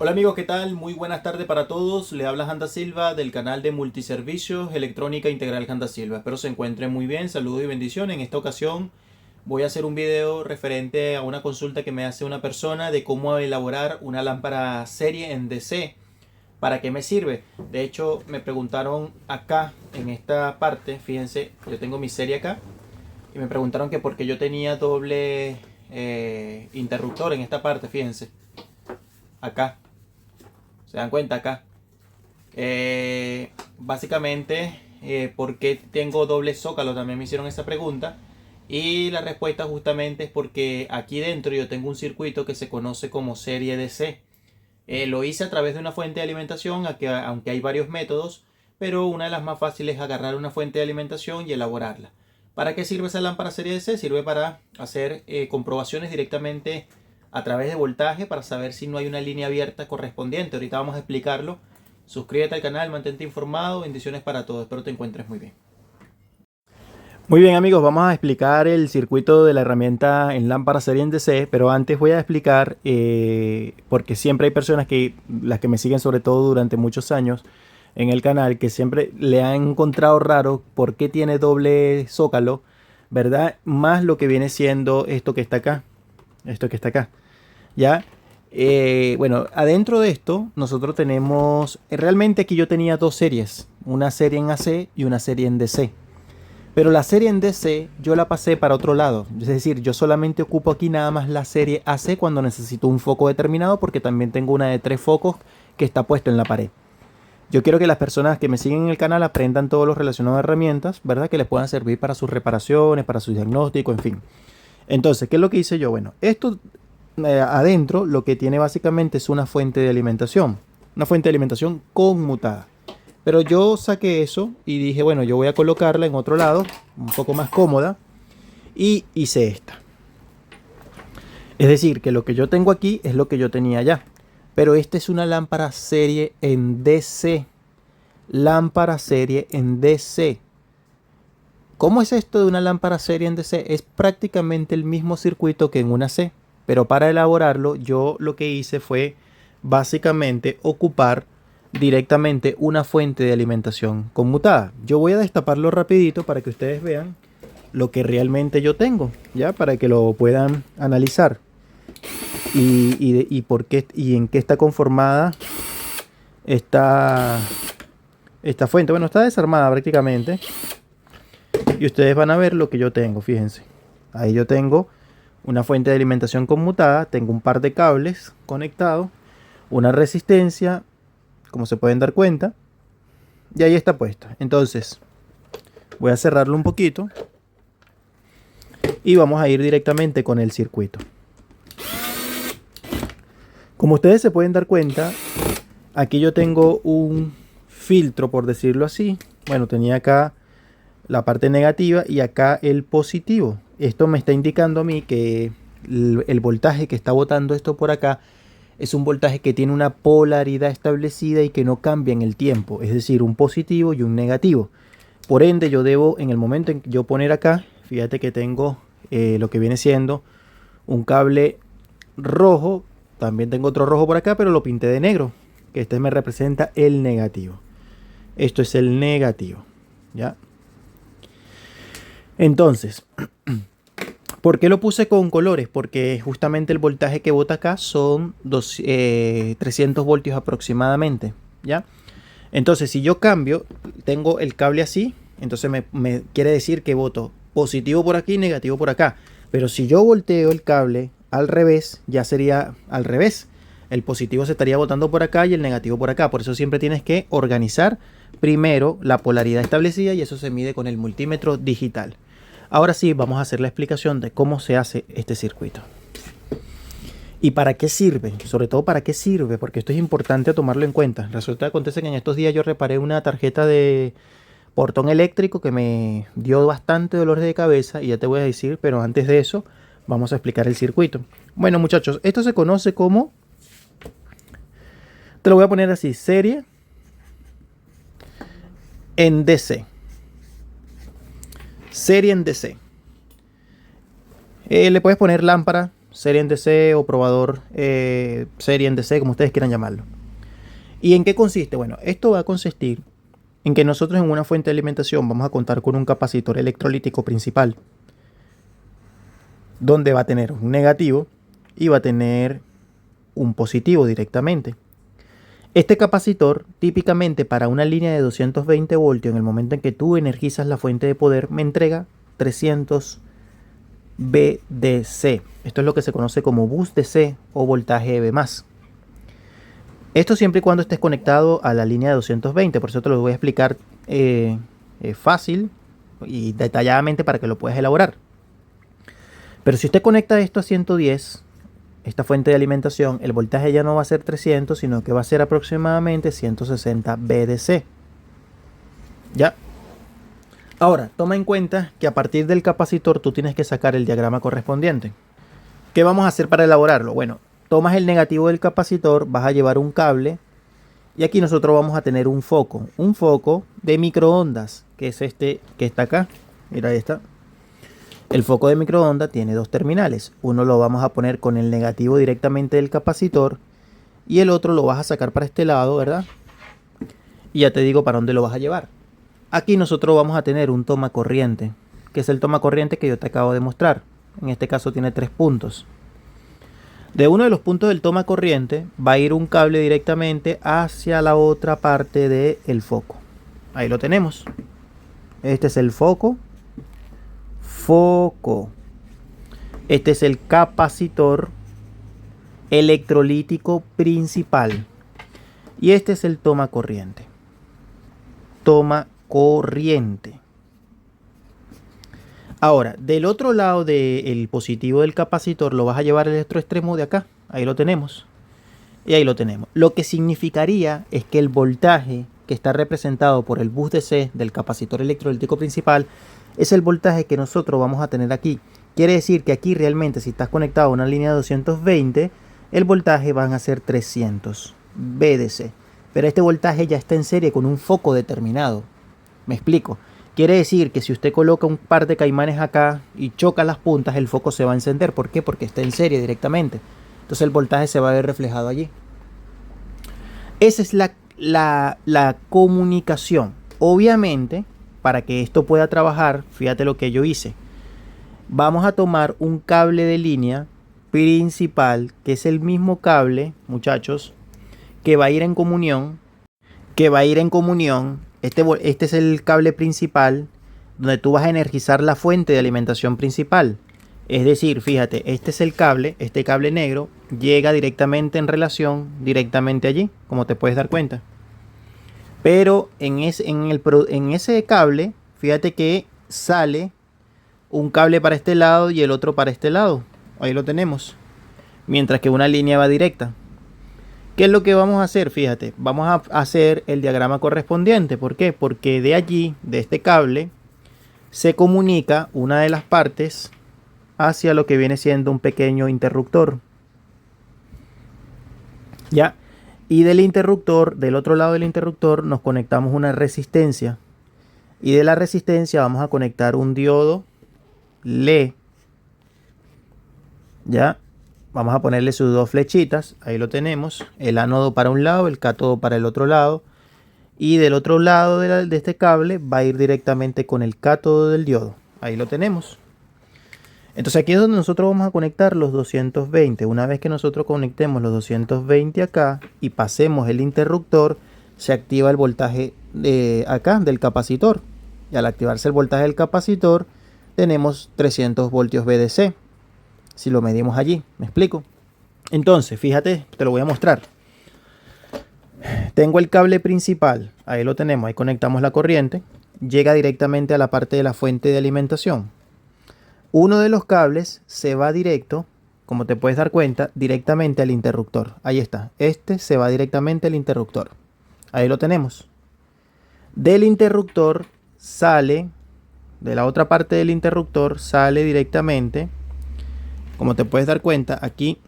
Hola amigos, ¿qué tal? Muy buenas tardes para todos. Le habla Janda Silva del canal de multiservicios Electrónica Integral Janda Silva. Espero se encuentren muy bien. Saludos y bendiciones. En esta ocasión voy a hacer un video referente a una consulta que me hace una persona de cómo elaborar una lámpara serie en DC. ¿Para qué me sirve? De hecho, me preguntaron acá en esta parte, fíjense, yo tengo mi serie acá y me preguntaron que por qué yo tenía doble interruptor en esta parte, fíjense, acá. ¿Se dan cuenta acá? Básicamente, ¿por qué tengo doble zócalo? También me hicieron esa pregunta. Y la respuesta justamente es porque aquí dentro yo tengo un circuito que se conoce como serie DC. Lo hice a través de una fuente de alimentación, aunque hay varios métodos, pero una de las más fáciles es agarrar una fuente de alimentación y elaborarla. ¿Para qué sirve esa lámpara serie DC? Sirve para hacer comprobaciones directamente a través de voltaje para saber si no hay una línea abierta correspondiente. Ahorita vamos a explicarlo. Suscríbete al canal, mantente informado. Bendiciones para todos. Espero te encuentres muy bien. Muy bien amigos, vamos a explicar el circuito de la herramienta en lámpara serie en DC, pero antes voy a explicar, porque siempre hay personas las que me siguen sobre todo durante muchos años en el canal, que siempre le han encontrado raro por qué tiene doble zócalo, ¿verdad? Más lo que viene siendo esto que está acá, ¿ya? Bueno, adentro de esto nosotros tenemos, realmente aquí yo tenía dos series, una serie en AC y una serie en DC. Pero la serie en DC yo la pasé para otro lado. Es decir, yo solamente ocupo aquí nada más la serie AC cuando necesito un foco determinado, porque también tengo una de 3 focos que está puesto en la pared. Yo quiero que las personas que me siguen en el canal aprendan todo lo relacionado a herramientas, ¿verdad? Que les puedan servir para sus reparaciones, para su diagnóstico, en fin. Entonces, ¿qué es lo que hice yo? Bueno, esto adentro lo que tiene básicamente es una fuente de alimentación. Una fuente de alimentación conmutada. Pero yo saqué eso y dije, bueno, yo voy a colocarla en otro lado, un poco más cómoda, y hice esta. Es decir, que lo que yo tengo aquí es lo que yo tenía allá. Pero esta es una lámpara serie en DC. Lámpara serie en DC. ¿Cómo es esto de una lámpara serie en DC? Es prácticamente el mismo circuito que en una C. Pero para elaborarlo, yo lo que hice fue básicamente ocupar directamente una fuente de alimentación conmutada. Yo voy a destaparlo rapidito para que ustedes vean lo que realmente yo tengo, ya, para que lo puedan analizar y por qué y en qué está conformada esta fuente. Bueno, está desarmada prácticamente y ustedes van a ver lo que yo tengo. Fíjense, ahí yo tengo una fuente de alimentación conmutada, tengo un par de cables conectados, una resistencia, como se pueden dar cuenta, y ahí está puesta. Entonces voy a cerrarlo un poquito y vamos a ir directamente con el circuito. Como ustedes se pueden dar cuenta, aquí yo tengo un filtro, por decirlo así. Bueno, tenía acá la parte negativa y acá el positivo. Esto me está indicando a mí que el voltaje que está botando esto por acá es un voltaje que tiene una polaridad establecida y que no cambia en el tiempo, es decir, un positivo y un negativo. Por ende, yo debo, en el momento en que yo poner acá, fíjate que tengo lo que viene siendo un cable rojo, también tengo otro rojo por acá, pero lo pinté de negro, que este me representa el negativo. Esto es el negativo, ¿ya? Entonces, ¿por qué lo puse con colores? Porque justamente el voltaje que bota acá son 300 voltios aproximadamente, ¿ya? Entonces, si yo cambio, tengo el cable así, entonces me quiere decir que boto positivo por aquí y negativo por acá. Pero si yo volteo el cable al revés, ya sería al revés. El positivo se estaría botando por acá y el negativo por acá. Por eso siempre tienes que organizar primero la polaridad establecida y eso se mide con el multímetro digital. Ahora sí, vamos a hacer la explicación de cómo se hace este circuito. ¿Y para qué sirve? Sobre todo, ¿para qué sirve? Porque esto es importante a tomarlo en cuenta. Resulta que acontece que en estos días yo reparé una tarjeta de portón eléctrico que me dio bastante dolor de cabeza y ya te voy a decir, pero antes de eso vamos a explicar el circuito. Bueno muchachos, esto se conoce como, te lo voy a poner así, serie en DC. Serie en DC. Le puedes poner lámpara serie en DC o probador serie en DC, como ustedes quieran llamarlo. ¿Y en qué consiste? Bueno, esto va a consistir en que nosotros en una fuente de alimentación vamos a contar con un capacitor electrolítico principal, donde va a tener un negativo y va a tener un positivo directamente. Este capacitor, típicamente para una línea de 220 voltios, en el momento en que tú energizas la fuente de poder, me entrega 300 VDC. Esto es lo que se conoce como bus DC o voltaje EV+. Esto siempre y cuando estés conectado a la línea de 220, por eso te lo voy a explicar fácil y detalladamente para que lo puedas elaborar. Pero si usted conecta esto a 110, esta fuente de alimentación, el voltaje ya no va a ser 300, sino que va a ser aproximadamente 160 VDC. ¿Ya? Ahora, toma en cuenta que a partir del capacitor tú tienes que sacar el diagrama correspondiente. ¿Qué vamos a hacer para elaborarlo? Bueno, tomas el negativo del capacitor, vas a llevar un cable y aquí nosotros vamos a tener un foco de microondas, que es este que está acá. Mira, ahí está. El foco de microondas tiene dos terminales. Uno lo vamos a poner con el negativo directamente del capacitor y el otro lo vas a sacar para este lado, ¿verdad? Y ya te digo para dónde lo vas a llevar. Aquí nosotros vamos a tener un toma corriente, que es el toma corriente que yo te acabo de mostrar. En este caso tiene 3 puntos. De uno de los puntos del toma corriente va a ir un cable directamente hacia la otra parte del foco. Ahí lo tenemos. Este es el foco. Este es el capacitor electrolítico principal. Y este es el toma corriente. Toma corriente. Ahora, del otro lado del positivo del capacitor lo vas a llevar al otro extremo de acá. Ahí lo tenemos. Y ahí lo tenemos. Lo que significaría es que el voltaje que está representado por el bus DC del capacitor electrolítico principal es el voltaje que nosotros vamos a tener aquí. Quiere decir que aquí realmente, si estás conectado a una línea de 220, el voltaje van a ser 300 VDC. Pero este voltaje ya está en serie con un foco determinado. Me explico. Quiere decir que si usted coloca un par de caimanes acá y choca las puntas, el foco se va a encender. ¿Por qué? Porque está en serie directamente. Entonces el voltaje se va a ver reflejado allí. Esa es la comunicación. Obviamente, para que esto pueda trabajar, fíjate lo que yo hice. Vamos a tomar un cable de línea principal, que es el mismo cable, muchachos, que va a ir en comunión. Este es el cable principal donde tú vas a energizar la fuente de alimentación principal. Es decir, fíjate, este es el cable, este cable negro llega directamente en relación, directamente allí, como te puedes dar cuenta. Pero en ese cable, fíjate que sale un cable para este lado y el otro para este lado. Ahí lo tenemos. Mientras que una línea va directa. ¿Qué es lo que vamos a hacer? Fíjate, vamos a hacer el diagrama correspondiente. ¿Por qué? Porque de allí, de este cable, se comunica una de las partes hacia lo que viene siendo un pequeño interruptor. ¿Ya? Y del interruptor, del otro lado del interruptor, nos conectamos una resistencia. Y de la resistencia vamos a conectar un diodo LED. ¿Ya? Vamos a ponerle sus dos flechitas. Ahí lo tenemos. El ánodo para un lado, el cátodo para el otro lado. Y del otro lado de este cable va a ir directamente con el cátodo del diodo. Ahí lo tenemos. Entonces aquí es donde nosotros vamos a conectar los 220. Una vez que nosotros conectemos los 220 acá y pasemos el interruptor, se activa el voltaje de acá del capacitor. Y al activarse el voltaje del capacitor, tenemos 300 voltios VDC. Si lo medimos allí, ¿me explico? Entonces, fíjate, te lo voy a mostrar. Tengo el cable principal, ahí lo tenemos, ahí conectamos la corriente. Llega directamente a la parte de la fuente de alimentación. Uno de los cables se va directo, como te puedes dar cuenta, directamente al interruptor. Ahí está, este se va directamente al interruptor. Ahí lo tenemos. Del interruptor sale, de la otra parte del interruptor sale directamente, como te puedes dar cuenta, aquí,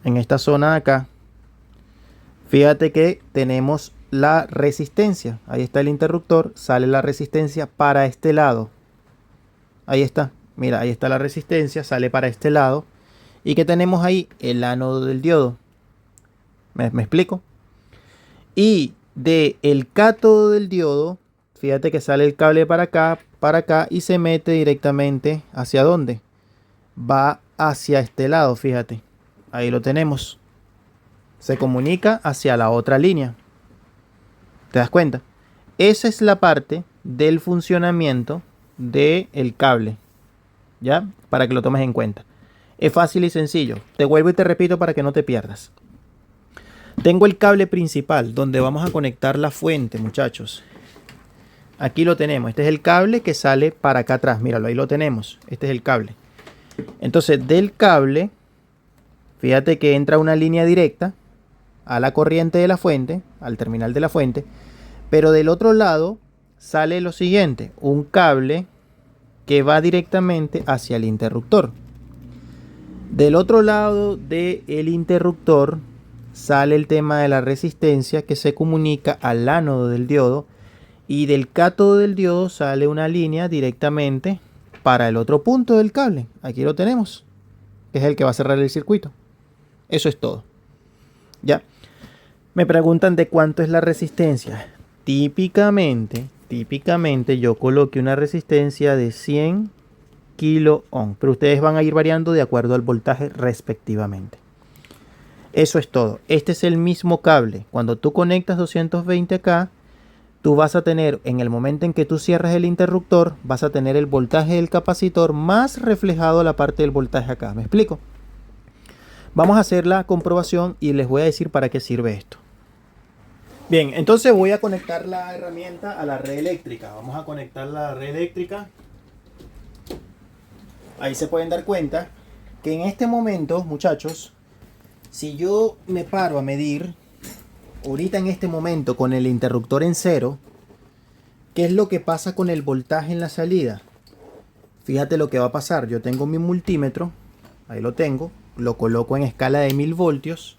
en esta zona de acá, fíjate que tenemos la resistencia. Ahí está el interruptor, sale la resistencia para este lado. Ahí está. Mira, ahí está la resistencia, sale para este lado. ¿Y qué tenemos ahí? El ánodo del diodo. ¿Me explico? Y de el cátodo del diodo, fíjate que sale el cable para acá y se mete directamente ¿hacia dónde? Va hacia este lado, fíjate. Ahí lo tenemos. Se comunica hacia la otra línea. ¿Te das cuenta? Esa es la parte del funcionamiento del cable. ¿Ya? Para que lo tomes en cuenta. Es fácil y sencillo. Te vuelvo y te repito para que no te pierdas. Tengo el cable principal donde vamos a conectar la fuente, muchachos. Aquí lo tenemos. Este es el cable que sale para acá atrás. Míralo, ahí lo tenemos. Este es el cable. Entonces, del cable, fíjate que entra una línea directa a la corriente de la fuente, al terminal de la fuente. Pero del otro lado sale lo siguiente. Un cable que va directamente hacia el interruptor. Del otro lado del interruptor sale el tema de la resistencia que se comunica al ánodo del diodo, y del cátodo del diodo sale una línea directamente para el otro punto del cable. Aquí lo tenemos, que es el que va a cerrar el circuito. Eso es todo. Ya. Me preguntan de cuánto es la resistencia. Típicamente yo coloqué una resistencia de 100 kilo ohm, pero ustedes van a ir variando de acuerdo al voltaje respectivamente. Eso es todo. Este es el mismo cable. Cuando tú conectas 220 acá, tú vas a tener, en el momento en que tú cierras el interruptor, vas a tener el voltaje del capacitor más reflejado a la parte del voltaje acá. ¿Me explico? Vamos a hacer la comprobación y les voy a decir para qué sirve esto. Bien, entonces voy a conectar la herramienta a la red eléctrica. Vamos a conectar la red eléctrica. Ahí se pueden dar cuenta que en este momento, muchachos, si yo me paro a medir ahorita en este momento con el interruptor en cero, ¿qué es lo que pasa con el voltaje en la salida? Fíjate lo que va a pasar. Yo tengo mi multímetro, ahí lo tengo, lo coloco en escala de 1000 voltios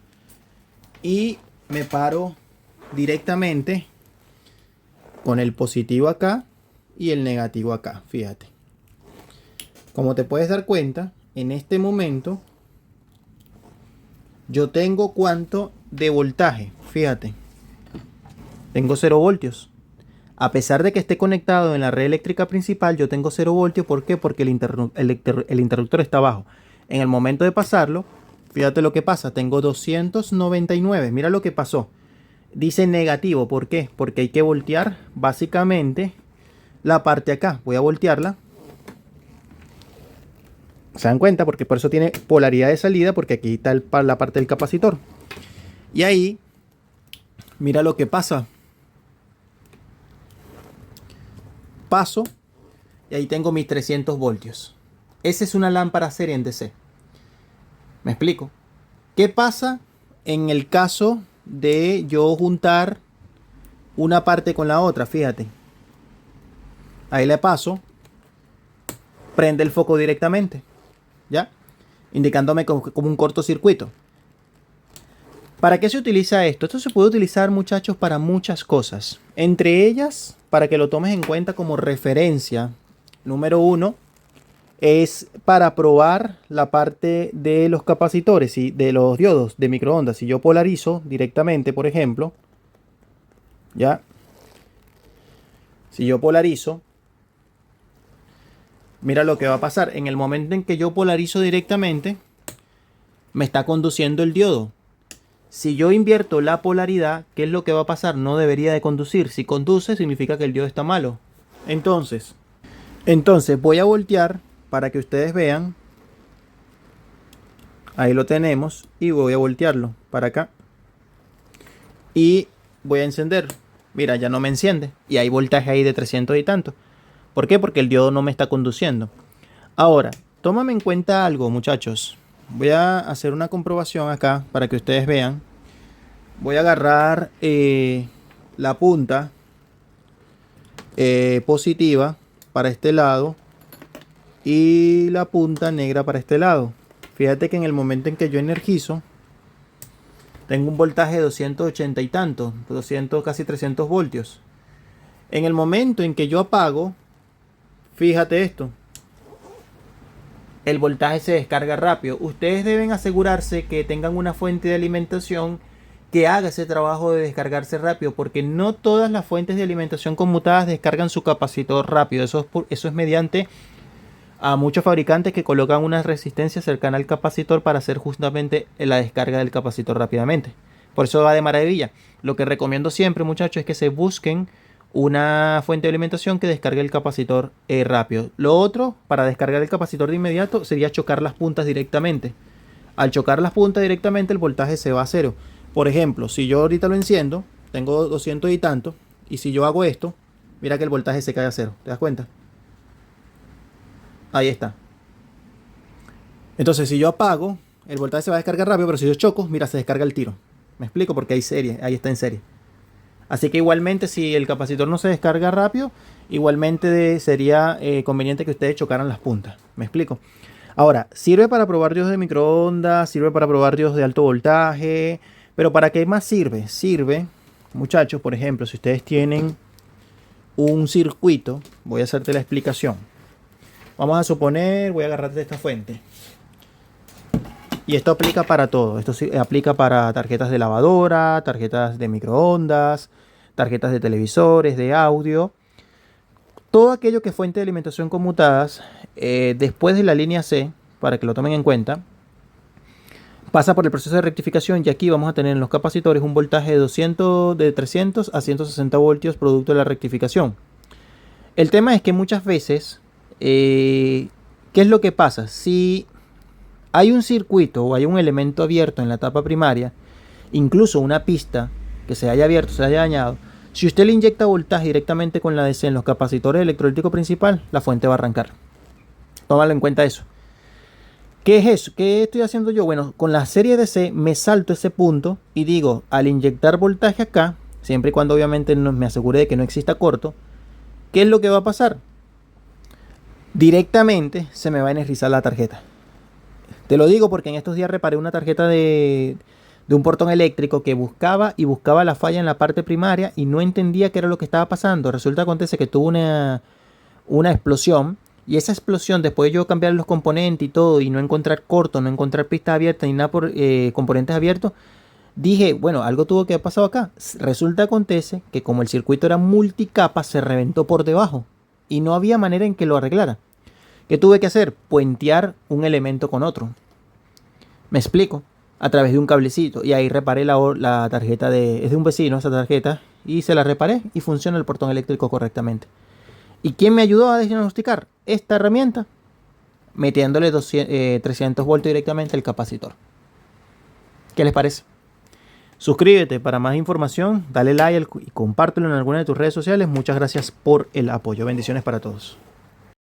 y me paro directamente con el positivo acá y el negativo acá. Fíjate. Como te puedes dar cuenta, en este momento yo tengo cuánto de voltaje. Fíjate, tengo 0 voltios. A pesar de que esté conectado en la red eléctrica principal, yo tengo 0 voltios. ¿Por qué? Porque el interruptor está abajo. En el momento de pasarlo, fíjate lo que pasa. Tengo 299. Mira lo que pasó. Dice negativo. ¿Por qué? Porque hay que voltear básicamente la parte acá. Voy a voltearla. ¿Se dan cuenta? Porque por eso tiene polaridad de salida, porque aquí está la parte del capacitor. Y ahí, mira lo que pasa. Paso y ahí tengo mis 300 voltios. Esa es una lámpara serie en DC. ¿Me explico? ¿Qué pasa en el caso de yo juntar una parte con la otra? Fíjate. Ahí le paso. Prende el foco directamente. ¿Ya? Indicándome como un cortocircuito. ¿Para qué se utiliza esto? Esto se puede utilizar, muchachos, para muchas cosas. Entre ellas, para que lo tomes en cuenta como referencia, número 1, es para probar la parte de los capacitores y de los diodos de microondas. Si yo polarizo directamente, por ejemplo, ¿ya? Si yo polarizo, mira lo que va a pasar. En el momento en que yo polarizo directamente, me está conduciendo el diodo. Si yo invierto la polaridad, ¿qué es lo que va a pasar? No debería de conducir. Si conduce, significa que el diodo está malo. Entonces voy a voltear para que ustedes vean. Ahí lo tenemos. Y voy a voltearlo para acá. Y voy a encender. Mira, ya no me enciende. Y hay voltaje ahí de 300 y tanto. ¿Por qué? Porque el diodo no me está conduciendo. Ahora, tómame en cuenta algo, muchachos. Voy a hacer una comprobación acá para que ustedes vean. Voy a agarrar la punta positiva para este lado y la punta negra para este lado. Fíjate que en el momento en que yo energizo, tengo un voltaje de 280 y tanto, 200, casi 300 voltios. En el momento en que yo apago, fíjate esto. el voltaje se descarga rápido. Ustedes deben asegurarse que tengan una fuente de alimentación que haga ese trabajo de descargarse rápido, porque no todas las fuentes de alimentación conmutadas descargan su capacitor rápido. Eso es mediante a muchos fabricantes que colocan una resistencia cercana al capacitor para hacer justamente la descarga del capacitor rápidamente. Por eso va de maravilla. Lo que recomiendo siempre, muchachos, es que se busquen una fuente de alimentación que descargue el capacitor rápido. Lo otro, para descargar el capacitor de inmediato, sería chocar las puntas directamente. Al chocar las puntas directamente, el voltaje se va a cero. Por ejemplo, si yo ahorita lo enciendo, tengo 200 y tanto, y si yo hago esto, mira que el voltaje se cae a cero. ¿Te das cuenta? Ahí está. Entonces, si yo apago, el voltaje se va a descargar rápido, pero si yo choco, mira, se descarga el tiro. ¿Me explico? Porque hay serie, ahí está en serie. Así que igualmente, si el capacitor no se descarga rápido, igualmente sería conveniente que ustedes chocaran las puntas. ¿Me explico? Ahora, sirve para probar dios de microondas, sirve para probar dios de alto voltaje, pero ¿para qué más sirve? Sirve, muchachos, por ejemplo, si ustedes tienen un circuito, voy a hacerte la explicación. Vamos a suponer, voy a agarrarte esta fuente. Y esto aplica para todo. Esto sí aplica para tarjetas de lavadora, tarjetas de microondas, tarjetas de televisores, de audio. Todo aquello que es fuente de alimentación conmutadas, después de la línea C, para que lo tomen en cuenta, pasa por el proceso de rectificación y aquí vamos a tener en los capacitores un voltaje de 300 a 160 voltios producto de la rectificación. El tema es que muchas veces, ¿qué es lo que pasa? Si hay un circuito o hay un elemento abierto en la etapa primaria, incluso una pista que se haya abierto, se haya dañado, si usted le inyecta voltaje directamente con la DC en los capacitores electrolítico principal, la fuente va a arrancar. Tómalo en cuenta eso. ¿Qué es eso? ¿Qué estoy haciendo yo? Bueno, con la serie DC me salto ese punto y digo, al inyectar voltaje acá, siempre y cuando obviamente me asegure de que no exista corto, ¿qué es lo que va a pasar? Directamente se me va a energizar la tarjeta. Te lo digo porque en estos días reparé una tarjeta de un portón eléctrico que buscaba la falla en la parte primaria y no entendía qué era lo que estaba pasando. Resulta acontece que tuvo una explosión y esa explosión, después de yo cambiar los componentes y todo y no encontrar corto, no encontrar pistas abiertas ni nada por componentes abiertos, dije, bueno, algo tuvo que haber pasado acá. Resulta acontece que como el circuito era multicapa, se reventó por debajo y no había manera en que lo arreglara. ¿Qué tuve que hacer? Puentear un elemento con otro. Me explico. A través de un cablecito. Y ahí reparé la tarjeta es de un vecino, esa tarjeta. Y se la reparé y funciona el portón eléctrico correctamente. ¿Y quién me ayudó a diagnosticar esta herramienta? Metiéndole 300 voltios directamente al capacitor. ¿Qué les parece? Suscríbete para más información. Dale like y compártelo en alguna de tus redes sociales. Muchas gracias por el apoyo. Bendiciones para todos.